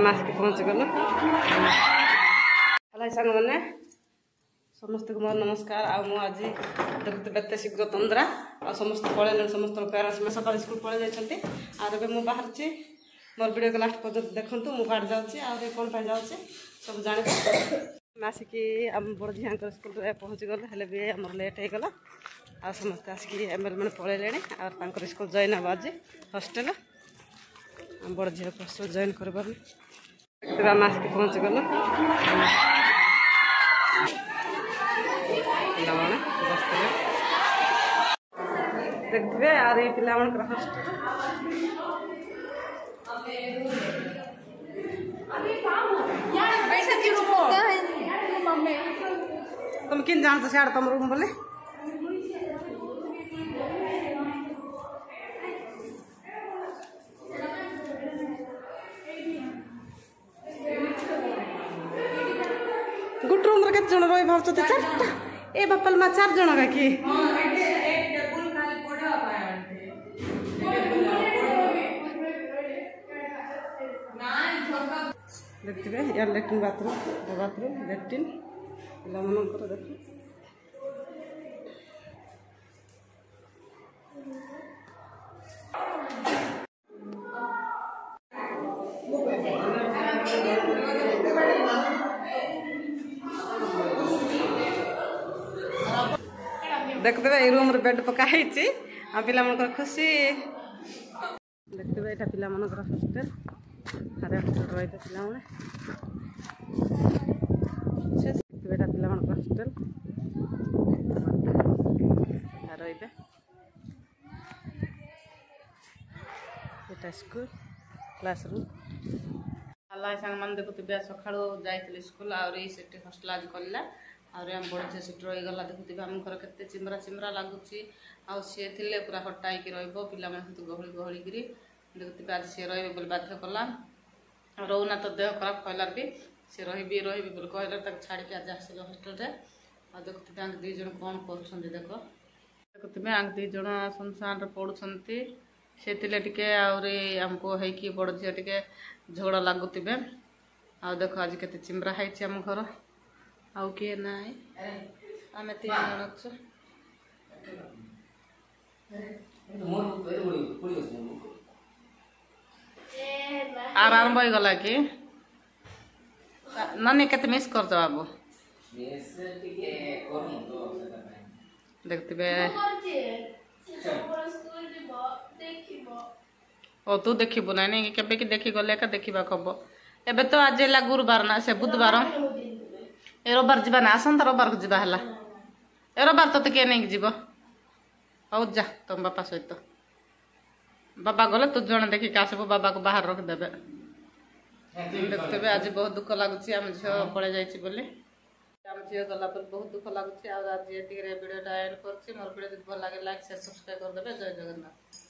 आसिक पहुँची गलु सांग मैंने समस्त को मोर नमस्कार। आज देखते एत शीघ्र तंद्रा आ समस्त पलैले समस्त पेरेंट्स में सकाल स्कूल पलि जाइए आर मुझे बाहर मोर वीडियो को लास्ट पर्यटन देखूँ मुझे गाड़ी जाऊँगी कौन पर जाऊँगी सब जानी आसिक आम बड़ झील स्कूल पहुँची गलु हेल्ले भी आम लेट हो गला आ समस्त आसिक एमएल मैंने पलैले और स्कूल जॉइन हम आज हॉस्टल बड़ झील हॉस्टल जॉइन कर आसिक पहुँची गलु देखिए और ये पिला हॉस्टल तुम किन जान से तुम रूम बोले गुट रूम के जन रही भाव चार्टा ए बापल मा 4 जन का कि देखिए यार लैट्रिन बाथरूम लैट्रिन पिला मनकर देख देखते ये रूम रे बेड पकाई पिला मनकर खुशी देखते यहाँ पिला मनकर हॉस्टल सारे हॉस्टल रही पिला देखते पिला हॉस्टल रही स्कूल क्लासरूम आल्ला सांग मान देखुवे सका जाइए स्कूल आठ हॉस्टल आज कला आम बड़ झील सीट रहीगला देखुवे आम घर के चिमरा चिमरा लगुच सी थे पूरा हटाई पिला गहली गहलिकी देखुवे आज सी रे बोल बाध्य कला रोना तो देह खराब कहलार भी सी रही बोल कहला छाड़ी आज आसल हॉस्टल देखुवे आंक 2 जन कौन कर देख देखुवे आंक 2 जन सुनसान पढ़ुंट से आमको है बड़ झी टे झगड़ा लगुवे आ देख आज के चिमरा है आम घर आउ किए ना आम 3 जन अच्छे आर आरंभ हो गला कि ननी के मिस कर बाबू देखते ओ तू देखबू ना नहीं केबे कि देखी गले का देखा खब एबे तो आज है गुरुवार ना से बुधवार ए रविवार जीवा ना आसंता रविवार को जीवा है ए रविवार तो किए नहीं जीव हौ जा तुम बापा सहित बाबा गले तू जन देखिक आसबू बाबा को बाहर रखिदेवे देखते आज बहुत दुख लगुच आम झील पड़े जाइए आम झील गला बहुत दुख लगुच आज ये वीडियोटा एंड कर मोर वीडियो भल लगे लाइक शेयर सब्सक्राइब करदे। जय जगन्नाथ।